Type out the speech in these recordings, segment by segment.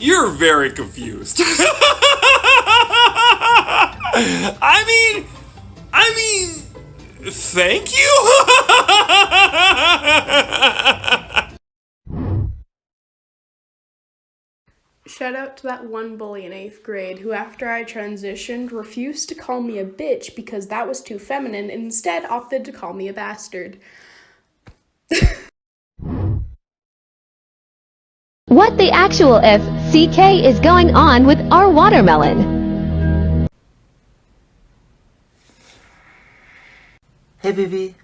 You're very confused. I mean, thank you? Shout out to that one bully in 8th grade who, after I transitioned, refused to call me a bitch because that was too feminine and instead opted to call me a bastard. What the actual FCK is going on with our watermelon? Hey, baby.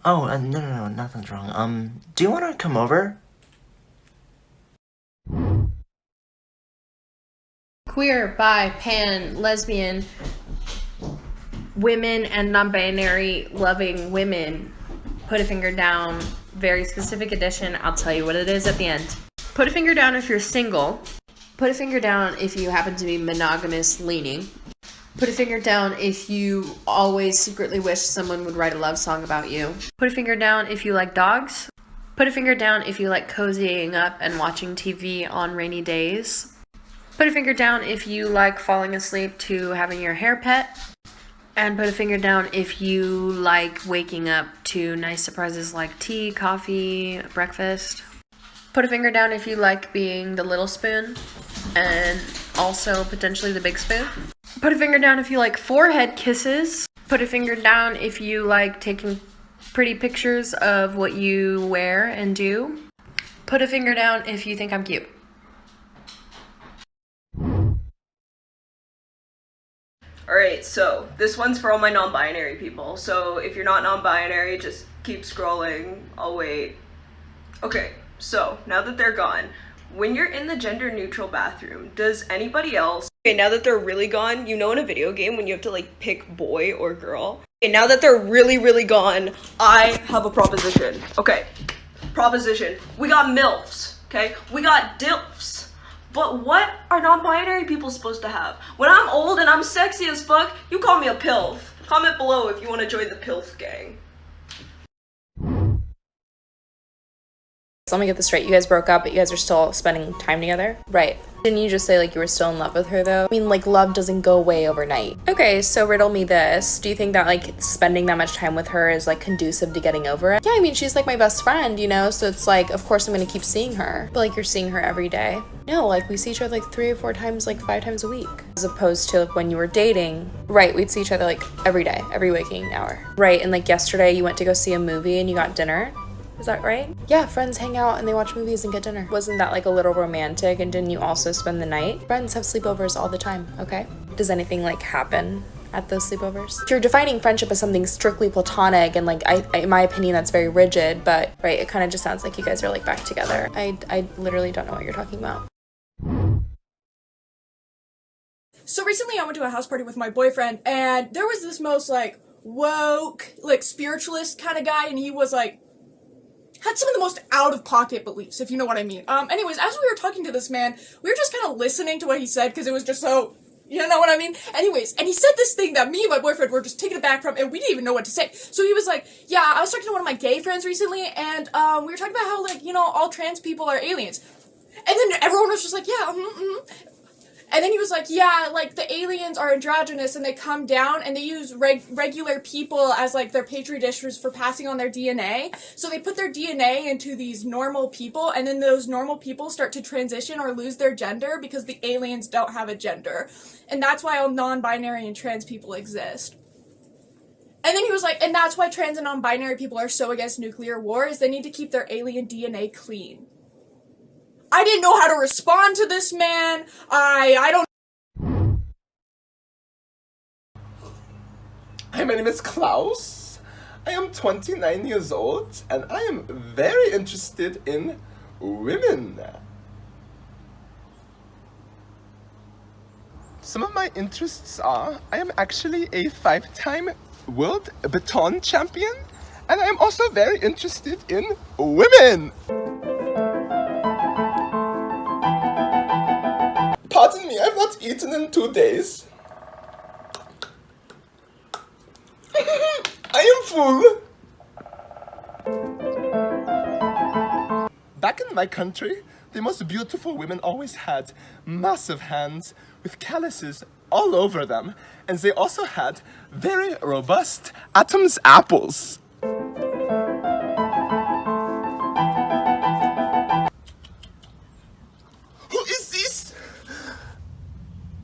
Oh, no, nothing's wrong. Do you want to come over? Queer, bi, pan, lesbian, women and non-binary loving women, put a finger down, very specific edition. I'll tell you what it is at the end. Put a finger down if you're single. Put a finger down if you happen to be monogamous leaning. Put a finger down if you always secretly wish someone would write a love song about you. Put a finger down if you like dogs. Put a finger down if you like cozying up and watching TV on rainy days. Put a finger down if you like falling asleep to having your hair pet. And put a finger down if you like waking up to nice surprises like tea, coffee, breakfast. Put a finger down if you like being the little spoon and also potentially the big spoon. Put a finger down if you like forehead kisses. Put a finger down if you like taking pretty pictures of what you wear and do. Put a finger down if you think I'm cute. Alright, so this one's for all my non-binary people. So if you're not non-binary, just keep scrolling. I'll wait. Okay, so now that they're gone, when you're in the gender-neutral bathroom, does anybody else... Okay, now that they're really gone, you know in a video game when you have to like pick boy or girl? Okay, now that they're really gone, I have a proposition. Okay, proposition. We got MILFs, okay? We got DILFs. But what are non-binary people supposed to have? When I'm old and I'm sexy as fuck, you call me a PILF. Comment below if you want to join the PILF gang. So let me get this straight. You guys broke up, but you guys are still spending time together? Right. Didn't you just say like you were still in love with her though? I mean, like love doesn't go away overnight. Okay, so riddle me this. Do you think that like spending that much time with her is like conducive to getting over it? Yeah, I mean, she's like my best friend, you know? So it's like, of course I'm gonna keep seeing her. But like you're seeing her every day. No, like we see each other like 3 or 4 times, like 5 times a week. As opposed to like when you were dating, right, we'd see each other like every day, every waking hour. Right, and like yesterday you went to go see a movie and you got dinner. Is that right? Yeah, friends hang out and they watch movies and get dinner. Wasn't that like a little romantic? And didn't you also spend the night? Friends have sleepovers all the time, okay? Does anything like happen at those sleepovers? If you're defining friendship as something strictly platonic and like I in my opinion that's very rigid, but right, it kind of just sounds like you guys are like back together. I literally don't know what you're talking about. So recently I went to a house party with my boyfriend and there was this most like woke, like spiritualist kind of guy, and he was like had some of the most out-of-pocket beliefs, if you know what I mean. Anyways, as we were talking to this man, we were just kind of listening to what he said because it was just so, you know what I mean? Anyways, and he said this thing that me and my boyfriend were just taken aback from, and we didn't even know what to say. So he was like, yeah, I was talking to one of my gay friends recently, and we were talking about how, like, you know, all trans people are aliens. And then everyone was just like, yeah, And then he was like, yeah, like, the aliens are androgynous, and they come down, and they use regular people as, like, their petri dishes for passing on their DNA. So they put their DNA into these normal people, and then those normal people start to transition or lose their gender because the aliens don't have a gender. And that's why all non-binary and trans people exist. And then he was like, and that's why trans and non-binary people are so against nuclear war, is they need to keep their alien DNA clean. I didn't know how to respond to this man. I don't... Hi, my name is Klaus. I am 29 years old and I am very interested in women. Some of my interests are, I am actually a 5-time world baton champion, and I am also very interested in women. Pardon me, I've not eaten in 2 days. I am full. Back in my country, the most beautiful women always had massive hands with calluses all over them, and they also had very robust Adam's apples. Who is this?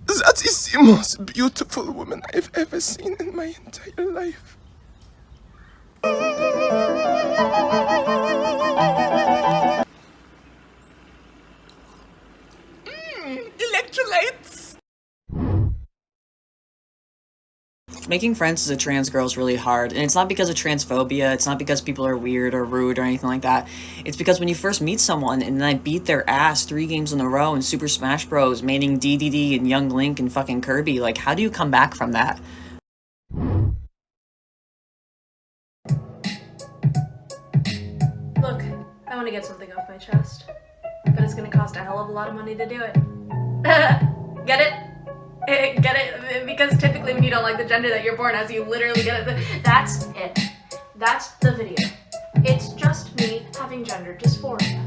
That is the most beautiful woman I've ever seen in my entire life. Electrolytes! Making friends as a trans girl is really hard, and it's not because of transphobia, it's not because people are weird or rude or anything like that. It's because when you first meet someone and then I beat their ass 3 games in a row in Super Smash Bros, maining DDD and Young Link and fucking Kirby, like, how do you come back from that? Look, I want to get something off my chest, but it's gonna cost a hell of a lot of money to do it. Get it? Get it? Because typically when you don't like the gender that you're born as, you literally get it. That's it. That's the video. It's just me having gender dysphoria.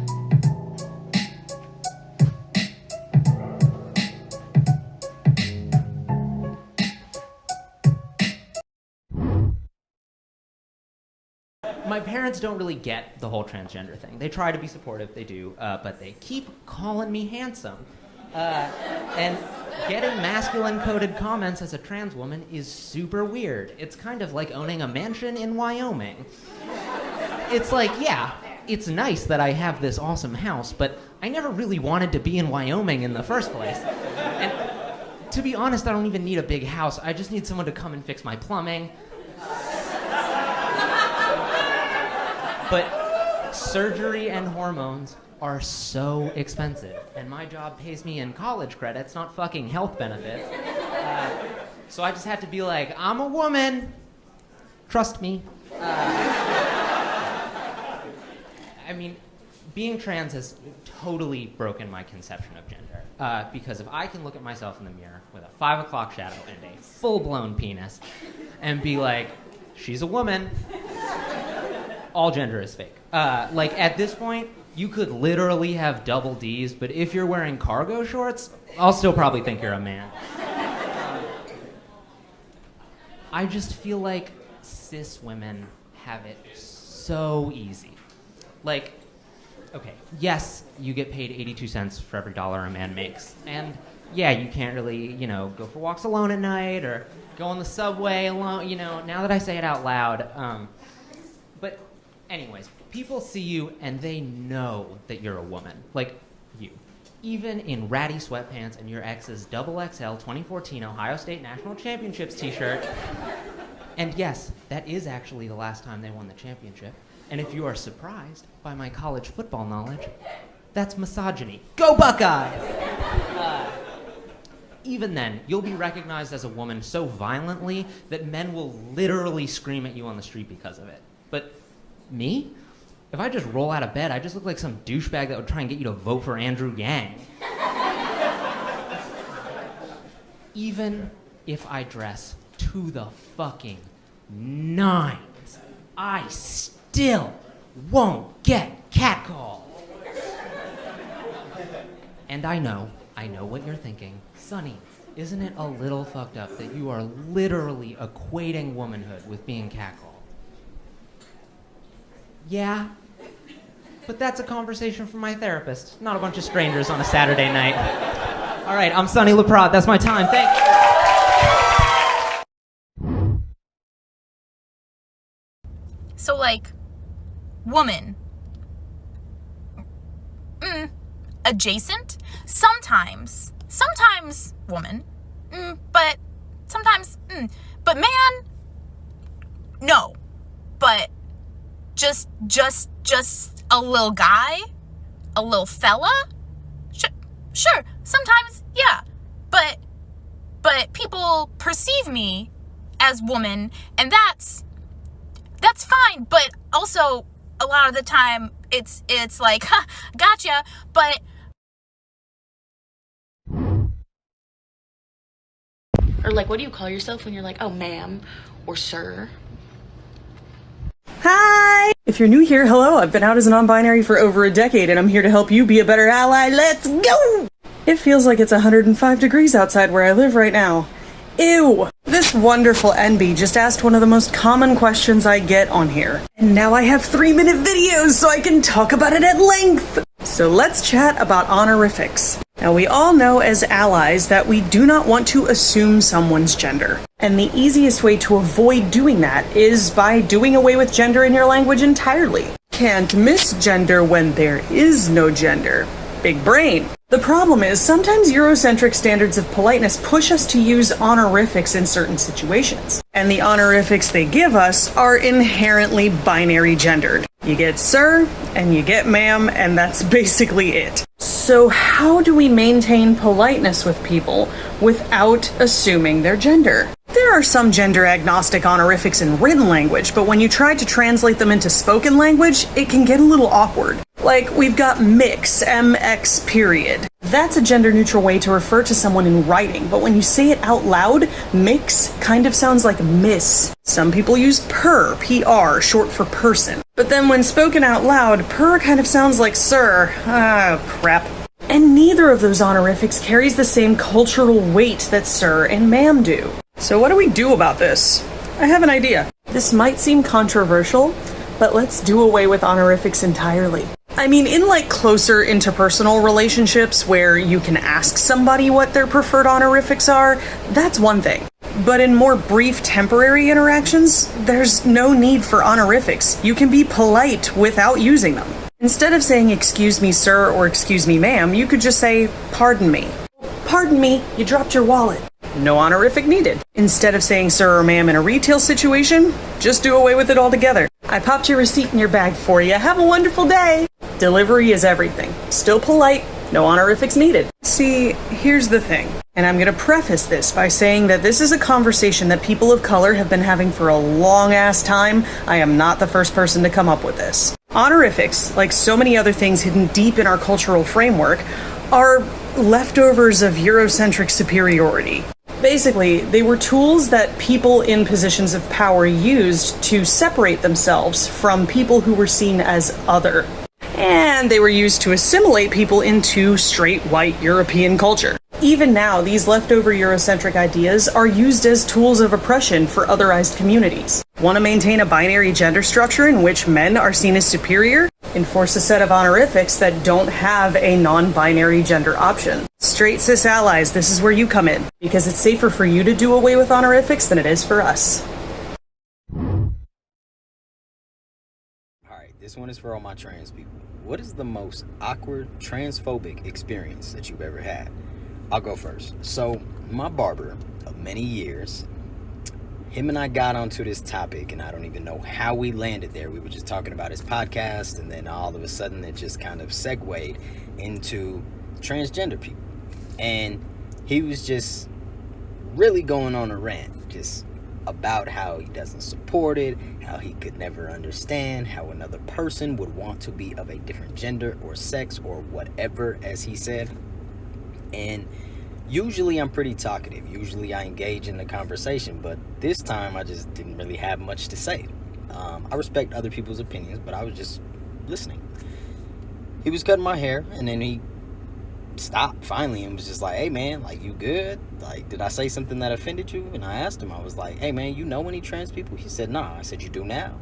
My parents don't really get the whole transgender thing. They try to be supportive, they do, but they keep calling me handsome. And getting masculine-coded comments as a trans woman is super weird. It's kind of like owning a mansion in Wyoming. It's like, yeah, it's nice that I have this awesome house, but I never really wanted to be in Wyoming in the first place. And to be honest, I don't even need a big house. I just need someone to come and fix my plumbing. But surgery and hormones are so expensive, and my job pays me in college credits, not fucking health benefits. So I just had to be like, I'm a woman, trust me. I mean, being trans has totally broken my conception of gender, because if I can look at myself in the mirror with a 5 o'clock shadow and a full-blown penis and be like, she's a woman, all gender is fake. Like, at this point, you could literally have double Ds, but if you're wearing cargo shorts, I'll still probably think you're a man. I just feel like cis women have it so easy. Like, okay, yes, you get paid 82 cents for every dollar a man makes. And yeah, you can't really, go for walks alone at night or go on the subway alone, now that I say it out loud. But anyways, people see you and they know that you're a woman. Like, you. Even in ratty sweatpants and your ex's XXL 2014 Ohio State National Championships t-shirt. And yes, that is actually the last time they won the championship. And if you are surprised by my college football knowledge, that's misogyny. Go Buckeyes! Even then, you'll be recognized as a woman so violently that men will literally scream at you on the street because of it. But me? If I just roll out of bed, I just look like some douchebag that would try and get you to vote for Andrew Yang. Even if I dress to the fucking nines, I still won't get catcalled. And I know what you're thinking. Sonny, isn't it a little fucked up that you are literally equating womanhood with being catcalled? Yeah, but that's a conversation for my therapist, not a bunch of strangers on a Saturday night. All right, I'm Sonny LaPrade. That's my time. Thank you. So, like, woman. Adjacent? Sometimes woman. But sometimes, But man, no. But just a little guy? A little fella? Sure, sometimes, yeah. But people perceive me as woman, and that's fine. But also, a lot of the time, it's like, gotcha, but... Or like, what do you call yourself when you're like, oh, ma'am, or sir? Hi! Hi! If you're new here, hello, I've been out as a non-binary for over a decade and I'm here to help you be a better ally. Let's go! It feels like it's 105 degrees outside where I live right now. Ew! This wonderful NB just asked one of the most common questions I get on here. And now I have 3-minute videos so I can talk about it at length! So let's chat about honorifics. Now we all know as allies that we do not want to assume someone's gender. And the easiest way to avoid doing that is by doing away with gender in your language entirely. Can't misgender when there is no gender. Big brain. The problem is, sometimes Eurocentric standards of politeness push us to use honorifics in certain situations. And the honorifics they give us are inherently binary gendered. You get sir, and you get ma'am, and that's basically it. So how do we maintain politeness with people without assuming their gender? There are some gender agnostic honorifics in written language, but when you try to translate them into spoken language, it can get a little awkward. Like, we've got mix, MX period. That's a gender-neutral way to refer to someone in writing, but when you say it out loud, mix kind of sounds like miss. Some people use per, PR, short for person. But then when spoken out loud, per kind of sounds like sir. Crap. And neither of those honorifics carries the same cultural weight that sir and ma'am do. So what do we do about this? I have an idea. This might seem controversial, but let's do away with honorifics entirely. I mean, in like closer interpersonal relationships where you can ask somebody what their preferred honorifics are, that's one thing. But in more brief temporary interactions, there's no need for honorifics. You can be polite without using them. Instead of saying excuse me sir or excuse me ma'am, you could just say pardon me. Pardon me, you dropped your wallet. No honorific needed. Instead of saying sir or ma'am in a retail situation, just do away with it altogether. I popped your receipt in your bag for you. Have a wonderful day. Delivery is everything. Still polite, no honorifics needed. See, here's the thing. And I'm gonna preface this by saying that this is a conversation that people of color have been having for a long-ass time. I am not the first person to come up with this. Honorifics, like so many other things hidden deep in our cultural framework, are leftovers of Eurocentric superiority. Basically, they were tools that people in positions of power used to separate themselves from people who were seen as other. And they were used to assimilate people into straight white European culture. Even now, these leftover Eurocentric ideas are used as tools of oppression for otherized communities. Want to maintain a binary gender structure in which men are seen as superior? Enforce a set of honorifics that don't have a non-binary gender option. Straight cis allies, this is where you come in, because it's safer for you to do away with honorifics than it is for us. Alright, this one is for all my trans people. What is the most awkward transphobic experience that you've ever had? I'll go first. So, my barber of many years, him and I got onto this topic, and I don't even know how we landed there. We were just talking about his podcast, and then all of a sudden it just kind of segued into transgender people. And he was just really going on a rant, just about how he doesn't support it, how he could never understand how another person would want to be of a different gender or sex or whatever, as he said. And usually I'm pretty talkative. Usually I engage in the conversation, but this time I just didn't really have much to say. I respect other people's opinions, but I was just listening. He was cutting my hair, and then he stopped finally and was just like, hey man, like, you good? Like, did I say something that offended you? And I asked him, I was like, hey man, you know any trans people? He said, nah. I said, you do now?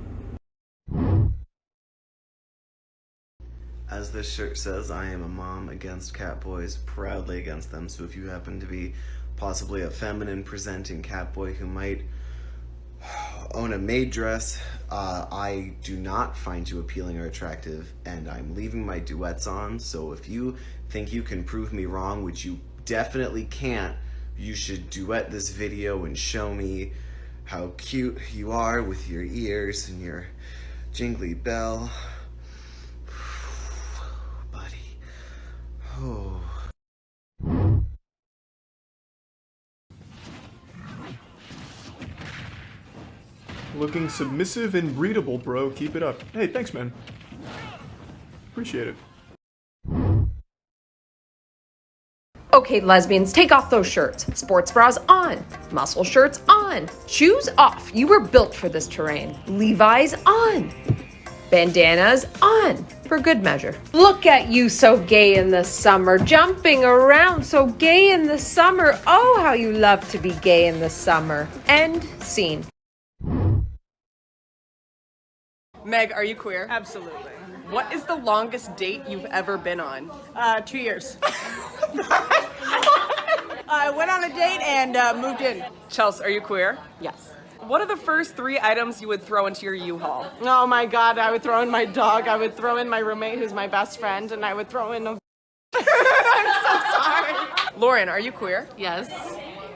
As this shirt says, I am a mom against catboys, proudly against them. So if you happen to be possibly a feminine presenting catboy who might own a maid dress, I do not find you appealing or attractive, and I'm leaving my duets on. So if you think you can prove me wrong, which you definitely can't, you should duet this video and show me how cute you are with your ears and your jingly bell. Oh. Looking submissive and breedable, bro. Keep it up. Hey, thanks, man. Appreciate it. Okay, lesbians, take off those shirts. Sports bras on. Muscle shirts on. Shoes off. You were built for this terrain. Levi's on. Bandanas on, for good measure. Look at you so gay in the summer, jumping around so gay in the summer. Oh, how you love to be gay in the summer. End scene. Meg, are you queer? Absolutely. What is the longest date you've ever been on? 2 years. I went on a date and moved in. Chelsea, are you queer? Yes. What are the first 3 items you would throw into your U-Haul? Oh my god, I would throw in my dog, I would throw in my roommate who's my best friend, and I would throw in a... I'm so sorry. Lauren, are you queer? Yes.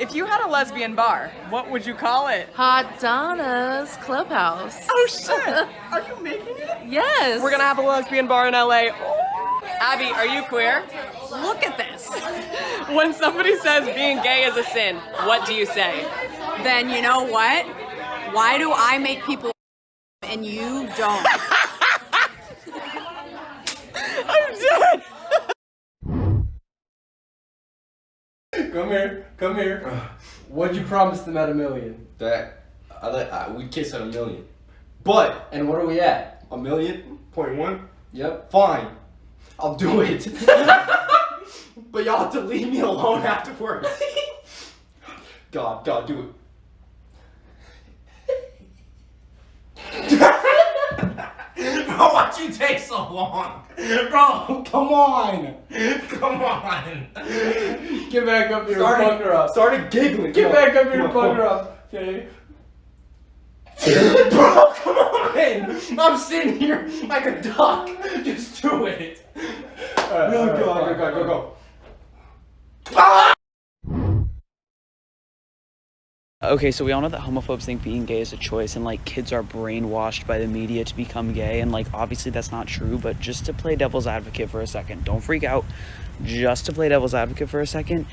If you had a lesbian bar, what would you call it? Hot Donna's Clubhouse. Oh shit! Are you making it? Yes. We're gonna have a lesbian bar in LA. Abby, are you queer? Look at this. When somebody says being gay is a sin, what do you say? Then you know what? Why do I make people and you don't? I'm dead. Come here. What'd you promise them at $1 million? That we kiss at $1 million. But And what are we at? $1.1 million? Yep. Fine. I'll do it. But y'all have to leave me alone afterwards. God, do it. Bro, why'd you take so long? Bro, come on. Come on. Get back up here and fuck her up. Started giggling. Get back up here and fuck her up. Okay. Bro, come on. I'm sitting here like a duck. Just do it. Go. Okay, so we all know that homophobes think being gay is a choice, and like kids are brainwashed by the media to become gay, and like obviously that's not true, but just to play devil's advocate for a second, don't freak out, just to play devil's advocate for a second,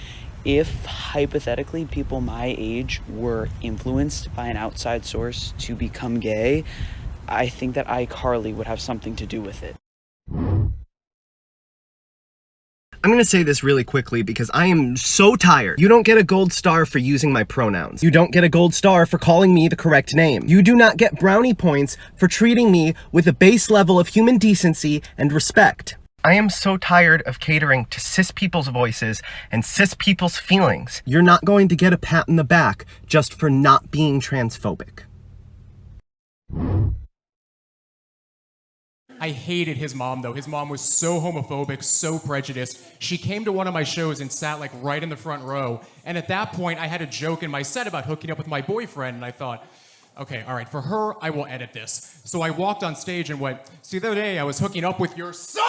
if hypothetically people my age were influenced by an outside source to become gay, I think that iCarly would have something to do with it. I'm gonna say this really quickly because I am so tired. You don't get a gold star for using my pronouns. You don't get a gold star for calling me the correct name. You do not get brownie points for treating me with a base level of human decency and respect. I am so tired of catering to cis people's voices and cis people's feelings. You're not going to get a pat in the back just for not being transphobic. I hated his mom, though. His mom was so homophobic, so prejudiced. She came to one of my shows and sat like right in the front row. And at that point, I had a joke in my set about hooking up with my boyfriend. And I thought, okay, all right, for her, I will edit this. So I walked on stage and went, see, the other day I was hooking up with your son!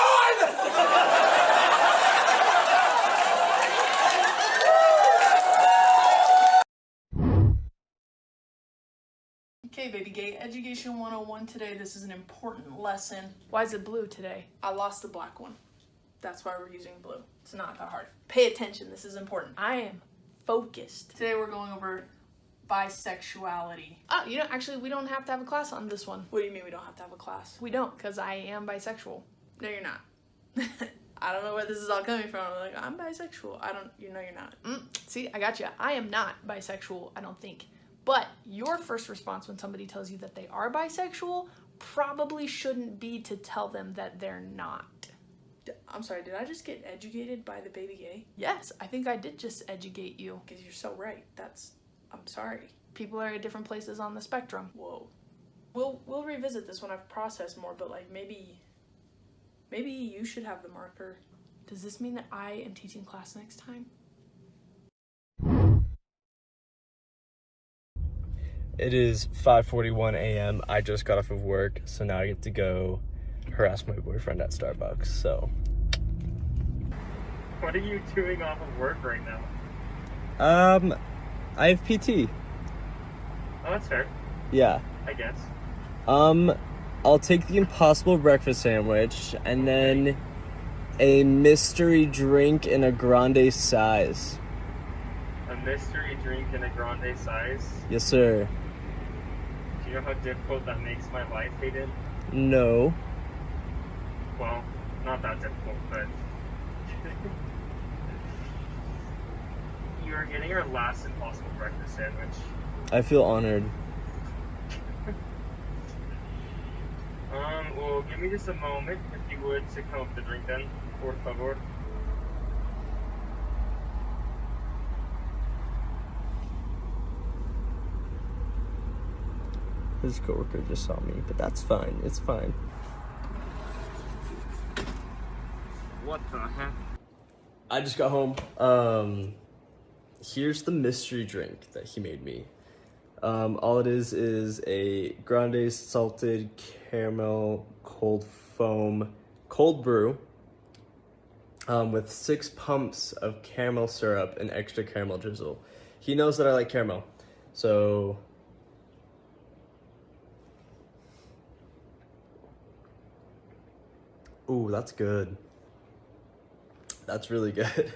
Okay, baby gay education 101 today. This is an important lesson. Why is it blue today? I lost the black one. That's why we're using blue. It's not that hard. Pay attention. This is important. I am focused. Today we're going over bisexuality. Oh, you know, actually, we don't have to have a class on this one. What do you mean we don't have to have a class? We don't, because I am bisexual. No, you're not. I don't know where this is all coming from. I'm like, I'm bisexual. You know you're not. See, I got you. I am not bisexual, I don't think. But your first response when somebody tells you that they are bisexual probably shouldn't be to tell them that they're not. I'm sorry, did I just get educated by the baby gay? Yes, I think I did just educate you. Because you're so right. I'm sorry. People are at different places on the spectrum. Whoa. We'll revisit this when I've processed more, but like maybe you should have the marker. Does this mean that I am teaching class next time? It is 5:41 a.m. I just got off of work, so now I get to go harass my boyfriend at Starbucks, so. What are you doing off of work right now? I have PT. Oh, that's fair. Yeah. I guess. I'll take the Impossible breakfast sandwich, and then a mystery drink in a grande size. A mystery drink in a grande size? Yes, sir. Do you know how difficult that makes my life, Hayden? No. Well, not that difficult, but... You are getting your last Impossible breakfast sandwich. I feel honored. Well, me just a moment, if you would, to come up with the drink then, por favor. His coworker just saw me, but that's fine. It's fine. What the heck? I just got home. Here's the mystery drink that he made me. All it is a grande salted caramel cold foam cold brew with 6 pumps of caramel syrup and extra caramel drizzle. He knows that I like caramel, so ooh, that's good. That's really good.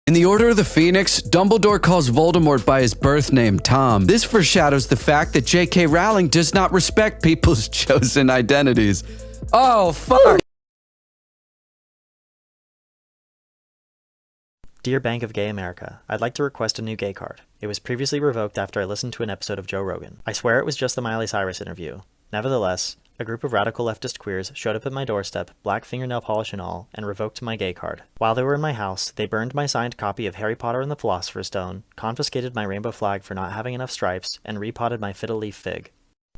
In the Order of the Phoenix, Dumbledore calls Voldemort by his birth name, Tom. This foreshadows the fact that J.K. Rowling does not respect people's chosen identities. Oh, fuck! Dear Bank of Gay America, I'd like to request a new gay card. It was previously revoked after I listened to an episode of Joe Rogan. I swear it was just the Miley Cyrus interview. Nevertheless, a group of radical leftist queers showed up at my doorstep, black fingernail polish and all, and revoked my gay card. While they were in my house, they burned my signed copy of Harry Potter and the Philosopher's Stone, confiscated my rainbow flag for not having enough stripes, and repotted my fiddle leaf fig.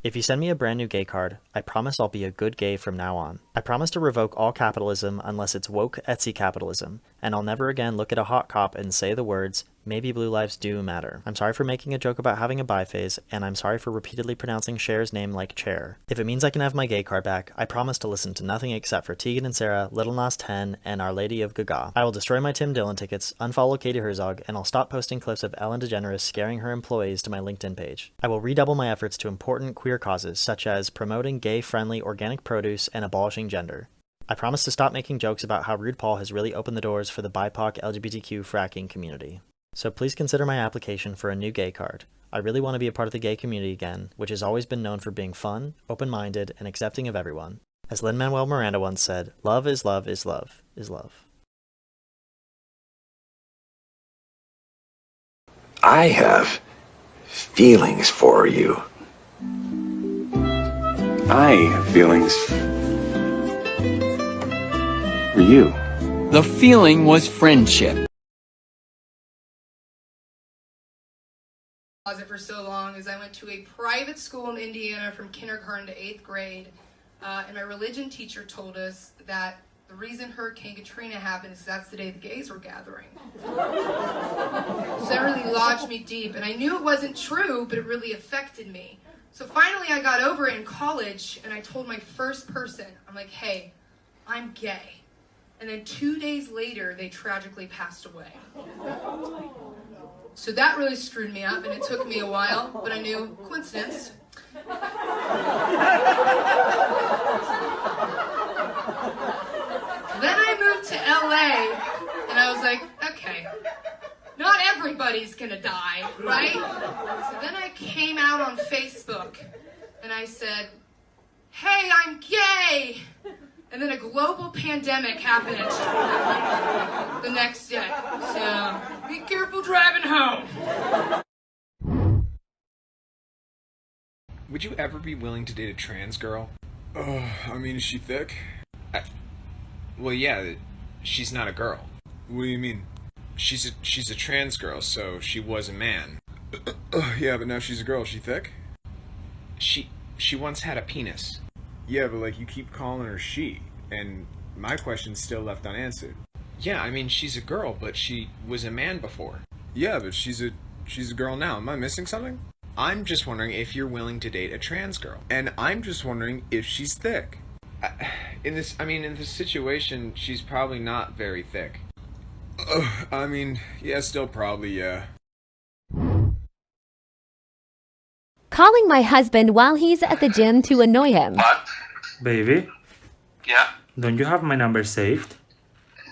If you send me a brand new gay card, I promise I'll be a good gay from now on. I promise to revoke all capitalism unless it's woke Etsy capitalism, and I'll never again look at a hot cop and say the words, "Maybe blue lives do matter." I'm sorry for making a joke about having a bi phase, and I'm sorry for repeatedly pronouncing Cher's name like Chair. If it means I can have my gay card back, I promise to listen to nothing except for Tegan and Sarah, Little Nas 10, and Our Lady of Gaga. I will destroy my Tim Dillon tickets, unfollow Katie Herzog, and I'll stop posting clips of Ellen DeGeneres scaring her employees to my LinkedIn page. I will redouble my efforts to important queer causes, such as promoting gay-friendly organic produce and abolishing gender. I promise to stop making jokes about how Rude Paul has really opened the doors for the BIPOC LGBTQ fracking community. So please consider my application for a new gay card. I really want to be a part of the gay community again, which has always been known for being fun, open-minded, and accepting of everyone. As Lin-Manuel Miranda once said, love is love is love is love. I have feelings for you. I have feelings for you. The feeling was friendship. For so long is I went to a private school in Indiana from kindergarten to 8th grade, and my religion teacher told us that the reason Hurricane Katrina happened is that's the day the gays were gathering. So that really lodged me deep, and I knew it wasn't true, but it really affected me. So finally I got over it in college, and I told my first person, I'm like, hey, I'm gay. And then 2 days later, they tragically passed away. So that really screwed me up, and it took me a while, but I knew, coincidence. Then I moved to LA, and I was like, okay, not everybody's gonna die, right? So then I came out on Facebook, and I said, hey, I'm gay! And then a global pandemic happened the next day. So, be careful driving home. Would you ever be willing to date a trans girl? I mean, is she thick? Well, yeah, she's not a girl. What do you mean? She's a trans girl, so she was a man. Yeah, but now she's a girl. Is she thick? She once had a penis. Yeah, but like you keep calling her she, and my question's still left unanswered. Yeah, I mean she's a girl, but she was a man before. Yeah, but she's a girl now. Am I missing something? I'm just wondering if you're willing to date a trans girl. And I'm just wondering if she's thick. In this situation, she's probably not very thick. I mean, yeah, still probably, yeah. calling my husband while he's at the gym to annoy him. Baby, Yeah? don't you have my number saved?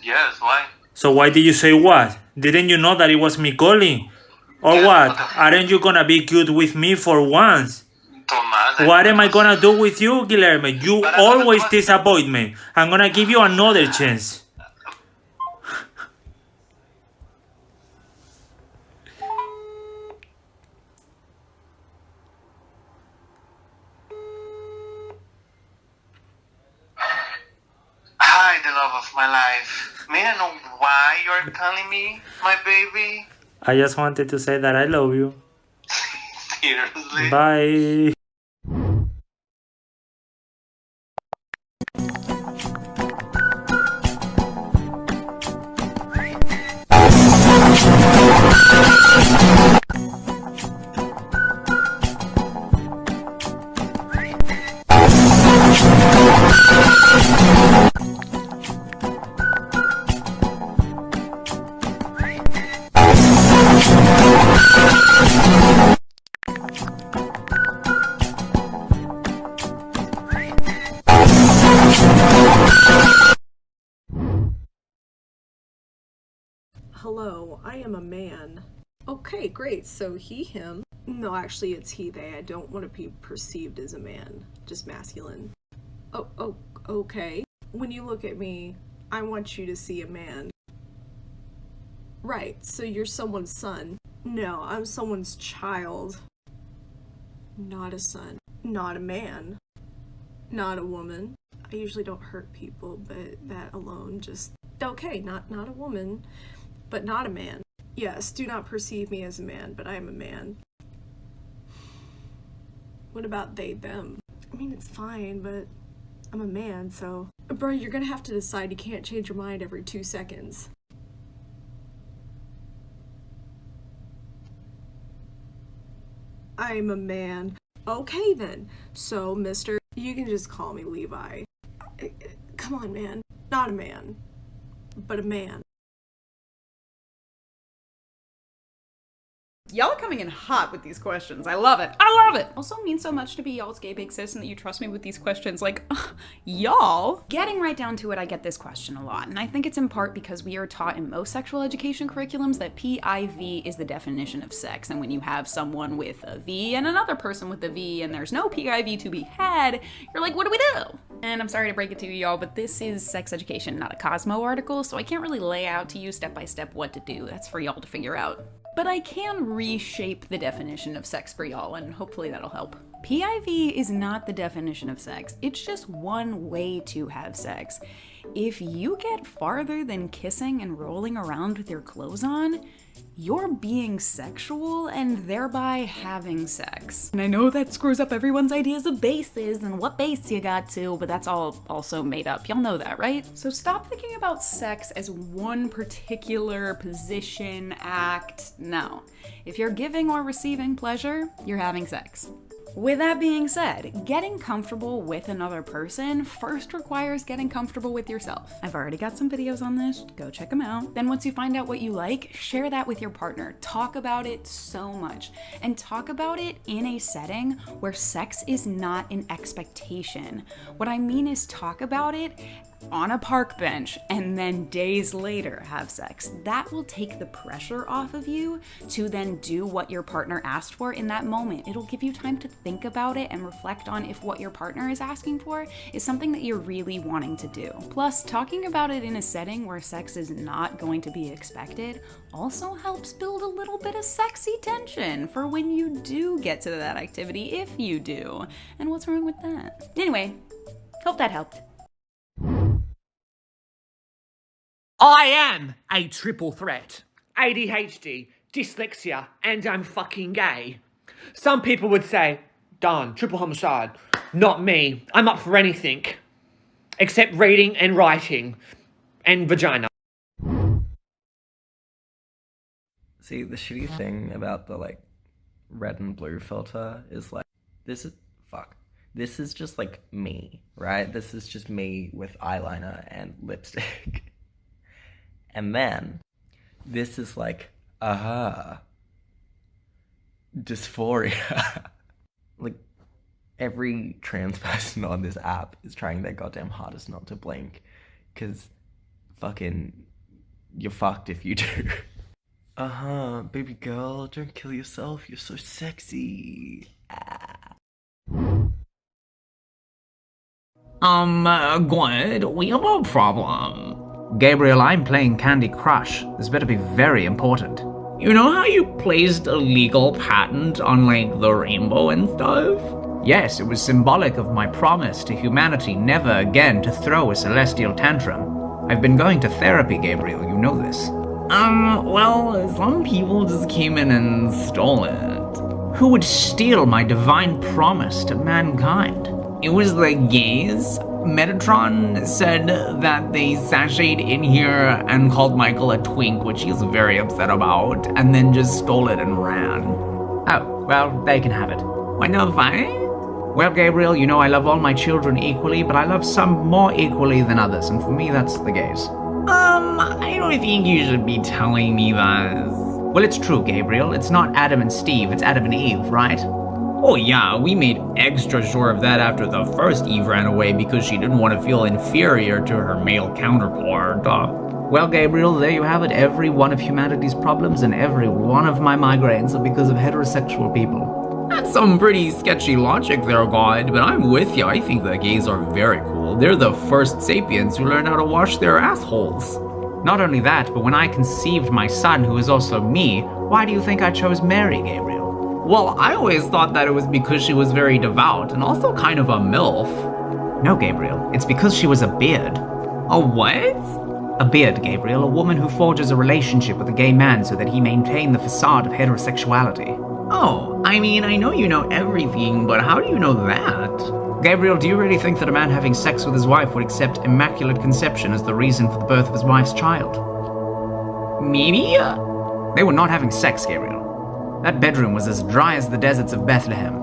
Yes, why? So why did you say what? Didn't you know that it was me calling? Or what? Aren't you gonna be cute with me for once? Tomás, What am I gonna do with you, Guilherme? You always disappoint me. I'm gonna give you another chance. Hi, the love of my life. May I know why you're calling me, my baby? I just wanted to say that I love you. Seriously? Bye. Hello, I am a man. Okay, great. So he, him. No, actually it's he, they. I don't want to be perceived as a man, just masculine. Oh, okay. When you look at me, I want you to see a man. Right, so you're someone's son. No, I'm someone's child. Not a son. Not a man. Not a woman. I usually don't hurt people, but that alone just... Okay, not a woman, but not a man. Yes, do not perceive me as a man, but I am a man. What about they, them? I mean, it's fine, but I'm a man, so... Bro, you're gonna have to decide. You can't change your mind every 2 seconds. I'm a man. Okay then. So, mister, you can just call me Levi. Come on, man. Not a man, but a man. Y'all are coming in hot with these questions. I love it. I love it. Also means so much to be y'all's gay big sis and that you trust me with these questions. Like, y'all. Getting right down to it, I get this question a lot. And I think it's in part because we are taught in most sexual education curriculums that PIV is the definition of sex. And when you have someone with a V and another person with a V and there's no PIV to be had, you're like, what do we do? And I'm sorry to break it to you, y'all, but this is sex education, not a Cosmo article, so I can't really lay out to you step by step what to do. That's for y'all to figure out. But I can reshape the definition of sex for y'all, and hopefully that'll help. PIV is not the definition of sex. It's just one way to have sex. If you get farther than kissing and rolling around with your clothes on, you're being sexual and thereby having sex. And I know that screws up everyone's ideas of bases and what base you got to, but that's all also made up. Y'all know that, right? So stop thinking about sex as one particular position, act. No. If you're giving or receiving pleasure, you're having sex. With that being said, getting comfortable with another person first requires getting comfortable with yourself. I've already got some videos on this, go check them out. Then once you find out what you like, share that with your partner. Talk about it so much. And talk about it in a setting where sex is not an expectation. What I mean is talk about it on a park bench and then days later have sex. That will take the pressure off of you to then do what your partner asked for in that moment. It'll give you time to think about it and reflect on if what your partner is asking for is something that you're really wanting to do. Plus, talking about it in a setting where sex is not going to be expected also helps build a little bit of sexy tension for when you do get to that activity, if you do. And what's wrong with that? Anyway, hope that helped. I am a triple threat. ADHD, dyslexia, and I'm fucking gay. Some people would say, darn, triple homicide. Not me. I'm up for anything. Except reading and writing. And vagina. See, the shitty thing about the, like, red and blue filter is, like, this is just, like, me, right? This is just me with eyeliner and lipstick. And then, this is like, dysphoria. Like, every trans person on this app is trying their goddamn hardest not to blink. Because fucking, you're fucked if you do. Baby girl, don't kill yourself. You're so sexy. Gwyd, we have a problem. Gabriel, I'm playing Candy Crush. This better be very important. You know how you placed a legal patent on, like, the rainbow and stuff? Yes, it was symbolic of my promise to humanity never again to throw a celestial tantrum. I've been going to therapy, Gabriel, you know this. Well, some people just came in and stole it. Who would steal my divine promise to mankind? It was the gays. Metatron said that they sashayed in here and called Michael a twink, which he's very upset about, and then just stole it and ran. Oh, well, they can have it. Why no, fine? Well, Gabriel, you know I love all my children equally, but I love some more equally than others, and for me, that's the gays. I don't think you should be telling me that. Well, it's true, Gabriel. It's not Adam and Steve, it's Adam and Eve, right? Oh yeah, we made extra sure of that after the first Eve ran away because she didn't want to feel inferior to her male counterpart. Well, Gabriel, there you have it. Every one of humanity's problems and every one of my migraines are because of heterosexual people. That's some pretty sketchy logic there, God, but I'm with you. I think the gays are very cool. They're the first sapiens who learned how to wash their assholes. Not only that, but when I conceived my son, who is also me, why do you think I chose Mary, Gabriel? Well, I always thought that it was because she was very devout and also kind of a MILF. No, Gabriel, it's because she was a beard. A what? A beard, Gabriel, a woman who forges a relationship with a gay man so that he maintain the facade of heterosexuality. Oh, I mean, I know you know everything, but how do you know that? Gabriel, do you really think that a man having sex with his wife would accept immaculate conception as the reason for the birth of his wife's child? Maybe? They were not having sex, Gabriel. That bedroom was as dry as the deserts of Bethlehem.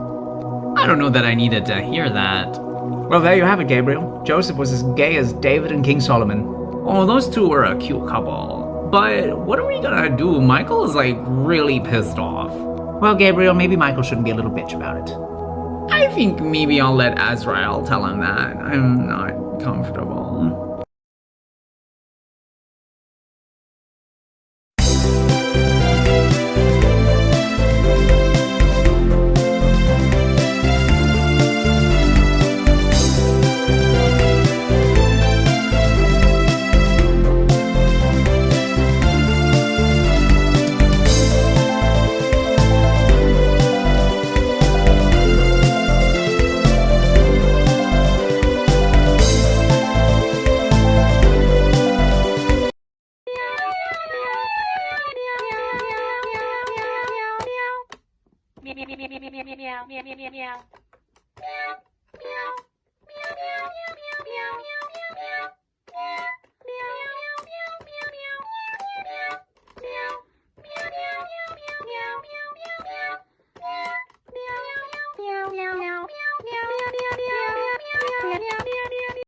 I don't know that I needed to hear that. Well, there you have it, Gabriel. Joseph was as gay as David and King Solomon. Oh, those two were a cute couple. But what are we gonna do? Michael is, like, really pissed off. Well, Gabriel, maybe Michael shouldn't be a little bitch about it. I think maybe I'll let Azrael tell him that. I'm not comfortable.